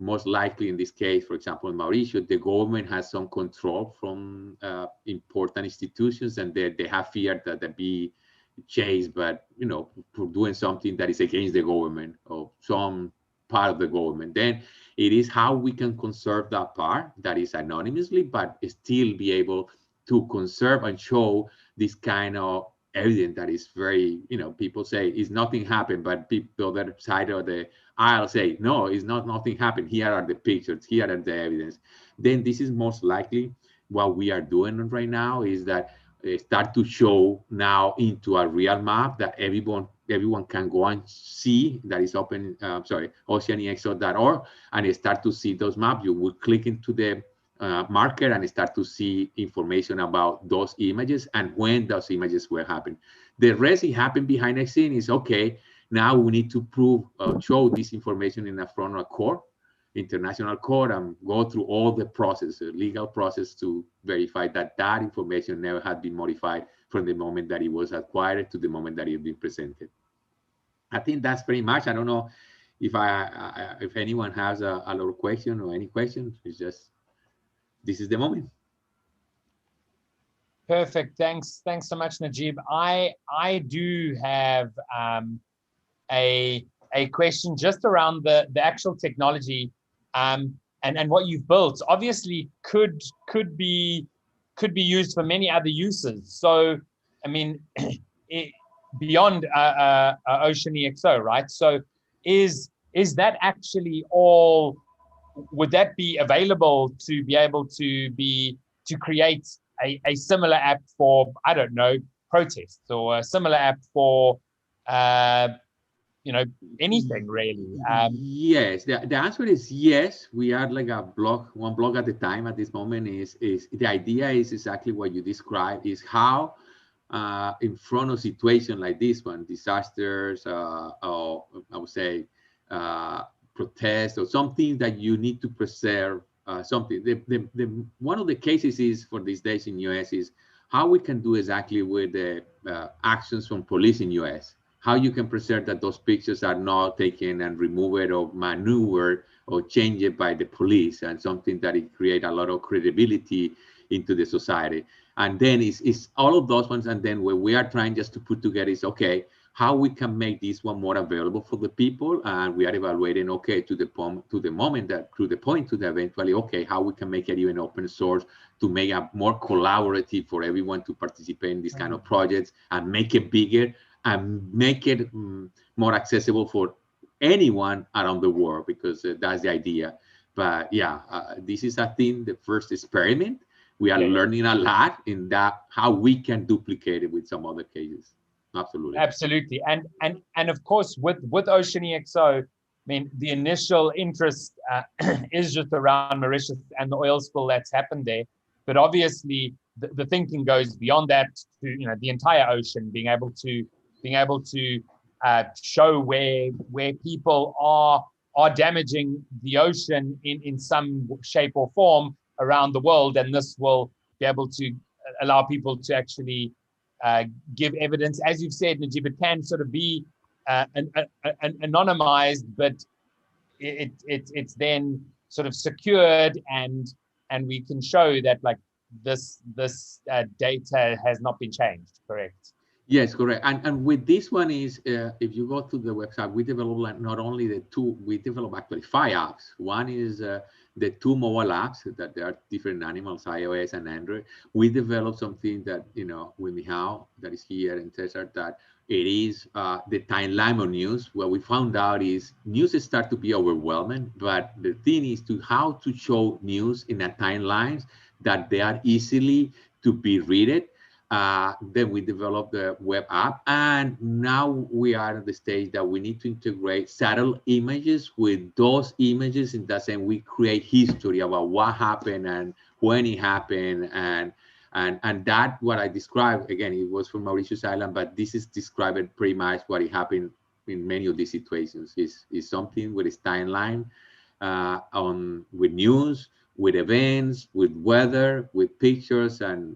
J: most likely in this case, for example, in Mauritius, the government has some control from important institutions, and they have fear that they be chased, but for doing something that is against the government or some part of the government. Then it is how we can conserve that part that is anonymously, but still be able to conserve and show this kind of evidence that is very, people say is nothing happened, but people the other side of the aisle say, no, it's not, nothing happened. Here are the pictures, here are the evidence. Then this is most likely what we are doing right now, is that start to show now into a real map that everyone can go and see, that is open, oceanexo.org, and start to see those maps. You will click into the marker and start to see information about those images and when those images were happening. The rest, it happened behind the scene, is okay. Now we need to prove, show this information in the front of a court, international court, and go through all the process, legal process, to verify that that information never had been modified from the moment that it was acquired to the moment that it been presented. I think that's pretty much. I don't know if anyone has a lot of question or any questions. It's just, this is the moment.
D: Perfect. Thanks so much, Najib. I do have a question just around the actual technology, and what you've built. Obviously, could be used for many other uses. So, I mean, beyond OceanExO, right? So, is that actually all? Would that be available to be able to create a similar app for, I don't know, protests, or a similar app for anything really?
J: Yes, the answer is yes. We are like one blog at a time at this moment. Is the idea is exactly what you described, is how in front of situation like this one, disasters, or I would say protests, or something that you need to preserve something. One of the cases is for these days in US is how we can do exactly with the actions from police in US. How you can preserve that those pictures are not taken and removed or maneuvered or changed by the police, and something that it create a lot of credibility into the society. And then it's all of those ones. And then what we are trying just to put together is, okay, how we can make this one more available for the people. And we are evaluating, okay, to the point to the eventually, okay, how we can make it even open source to make it more collaborative for everyone to participate in these kind of projects, and make it bigger, and make it more accessible for anyone around the world, because that's the idea. But yeah, this is, I think, the first experiment. We are learning a lot in that, how we can duplicate it with some other cases. Absolutely.
D: And of course, with OceanExO, I mean, the initial interest is just around Mauritius and the oil spill that's happened there. But obviously, the thinking goes beyond that to the entire ocean, being able to show where people are damaging the ocean in some shape or form around the world, and this will be able to allow people to actually give evidence. As you've said, Najib, it can sort of be anonymized, but it's then sort of secured, and we can show that like this data has not been changed. Correct?
J: Yes, correct. And with this one is, if you go to the website, we develop not only we develop actually 5 apps. One is the 2 mobile apps that there are different animals, iOS and Android. We developed something that, with Michal, that is here, and Cesar, that it is the timeline of news. What we found out is news start to be overwhelming, but the thing is to how to show news in a timeline that they are easily to be read. Then we developed the web app, and now we are at the stage that we need to integrate satellite images with those images. In that sense, we create history about what happened and when it happened, and that what I described, again, it was from Mauritius Island, but this is describing pretty much what it happened in many of these situations. Is something with its timeline, with news, with events, with weather, with pictures, and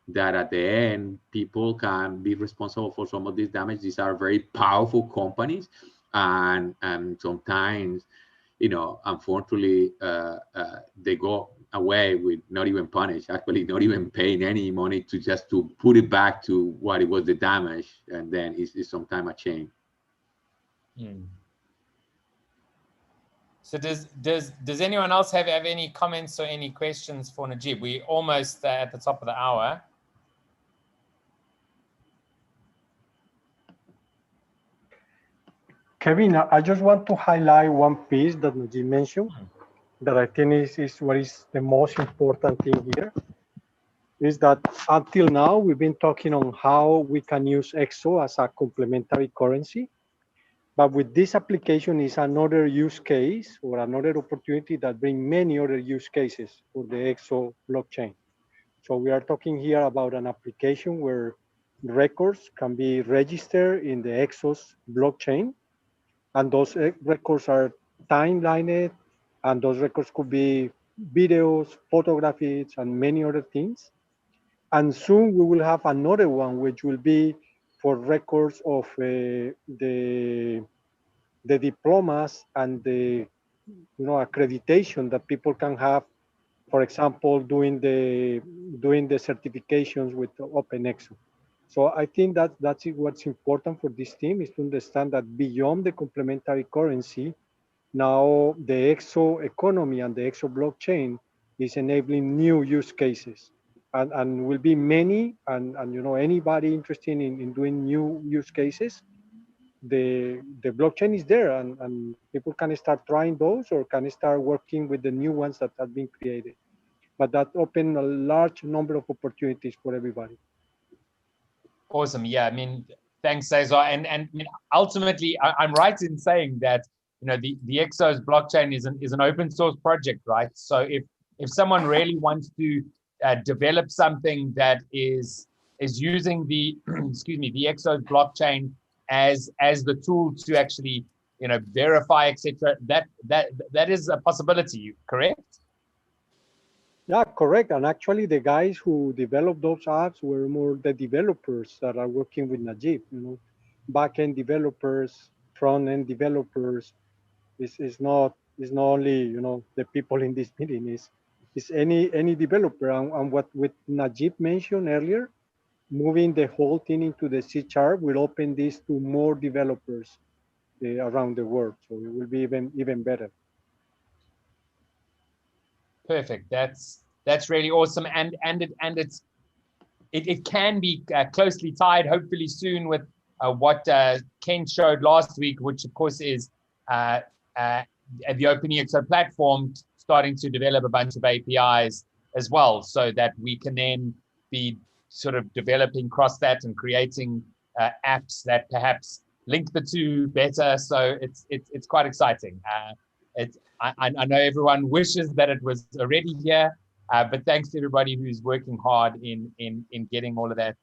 J: that at the end, people can be responsible for some of this damage. These are very powerful companies, and sometimes, you know, unfortunately, they go away with not even punished, actually not even paying any money to just to put it back to what it was the damage, and then it's sometimes a shame.
D: So does anyone else have any comments or any questions for Najib? We're almost at the top of the hour.
B: Kevin, I just want to highlight one piece that Najib mentioned that I think is what is the most important thing here, is that until now, we've been talking on how we can use EXO as a complementary currency. But with this application is another use case or another opportunity that bring many other use cases for the EXO blockchain. So we are talking here about an application where records can be registered in the EXOS blockchain, and those records are timelined, and those records could be videos, photographies, and many other things. And soon we will have another one, which will be for records of the diplomas and the accreditation that people can have, for example, doing the certifications with OpenExO. So I think that's what's important for this team, is to understand that beyond the complementary currency, now the EXO economy and the EXO blockchain is enabling new use cases, and will be many, and anybody interested in doing new use cases, the blockchain is there, and people can start trying those or can start working with the new ones that have been created. But that opened a large number of opportunities for everybody.
D: Awesome. Yeah, I mean, thanks, Cesar. And I mean, ultimately, I'm right in saying that, you know, the EXOS blockchain is an open source project, right? So if someone really wants to develop something that is using the excuse me, the EXOS blockchain as the tool to actually, you know, verify, etc., that is a possibility, correct?
B: Yeah, correct. And actually, the guys who developed those apps were more the developers that are working with Najib. Back-end developers, front-end developers. Is not only the people in this meeting. Is any developer. And what Najib mentioned earlier, moving the whole thing into the C# will open this to more developers around the world. So it will be even better.
D: Perfect. That's really awesome, and it can be closely tied, hopefully soon, with what Ken showed last week, which of course is the OpenExO platform starting to develop a bunch of APIs as well, so that we can then be sort of developing cross that and creating apps that perhaps link the two better. So it's quite exciting. I know everyone wishes that it was already here, but thanks to everybody who's working hard in getting all of that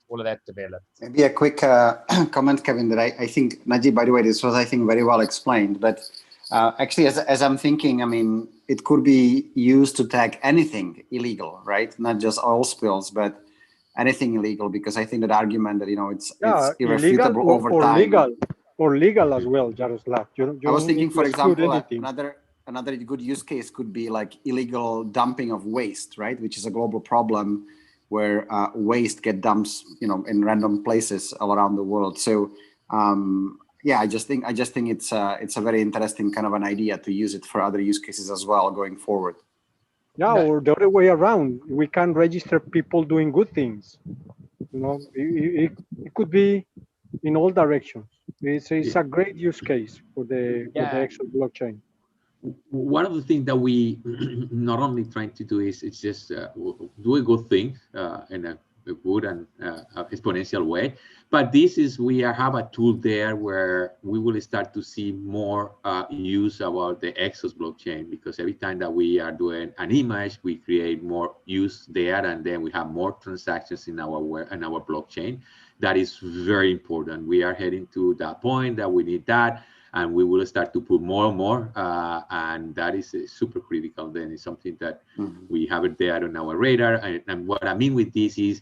D: developed.
G: Maybe a quick comment, Kevin, that I think, Najib, by the way, this was, I think, very well explained. But actually, as I'm thinking, I mean, it could be used to tag anything illegal, right? Not just oil spills, but anything illegal, because I think that argument that, it's irrefutable over time.
B: Or legal as well, Jaroslav.
G: I was thinking, for example, another good use case could be like illegal dumping of waste, right? Which is a global problem where waste get dumped, in random places all around the world. So yeah, I just think it's a very interesting kind of an idea to use it for other use cases as well going forward.
B: Yeah, or the other way around, we can register people doing good things. It could be in all directions. It's
J: Yeah.
B: a great use case for the EXO blockchain.
J: One of the things that we not only trying to do is it's just do a good thing in a good and exponential way, but this is have a tool there where we will start to see more use about the EXOS blockchain, because every time that we are doing an image, we create more use there, and then we have more transactions in our blockchain. That is very important. We are heading to that point that we need that, and we will start to put more and more, and that is super critical. Then it's something that we have it there on our radar. And what I mean with this is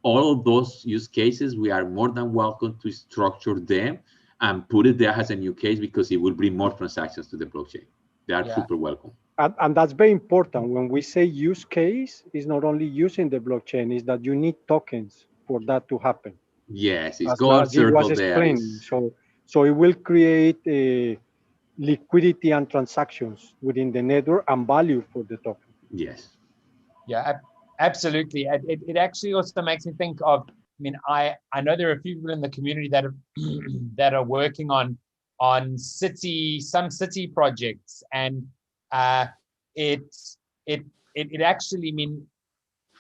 J: all of those use cases, we are more than welcome to structure them and put it there as a new case, because it will bring more transactions to the blockchain. They are super welcome.
B: And that's very important. When we say use case, it's not only using the blockchain, is that you need tokens for that to happen.
J: Yes, it's
B: As
J: gold circle
B: was
J: there.
B: So it will create liquidity and transactions within the network and value for the token.
J: Yes.
D: Yeah, absolutely. It actually also makes me think of, I mean, I know there are a few people in the community that are that are working on some city projects, and it actually, I mean,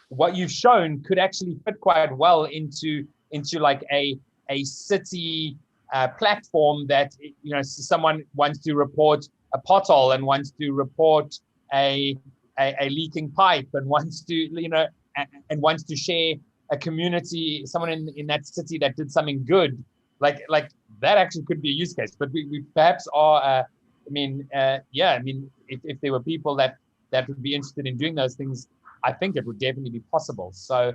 D: what you've shown could actually fit quite well into like a city platform that, you know, someone wants to report a pothole and wants to report a leaking pipe and wants to, you know, and wants to share a community, someone in that city that did something good, like that actually could be a use case. But we perhaps are, if there were people that would be interested in doing those things, I think it would definitely be possible. So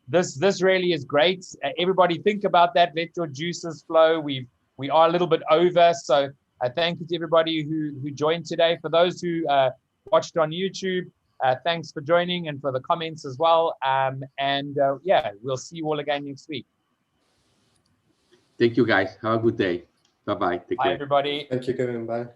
D: this really is great. Everybody think about that. Let your juices flow. We are a little bit over, so thank you to everybody who joined today. For those who watched on YouTube, thanks for joining and for the comments as well. Yeah, we'll see you all again next week.
J: Thank you, guys. Have a good day. Bye-bye. Take care.
D: Bye, everybody.
E: Thank you, Kevin. Bye.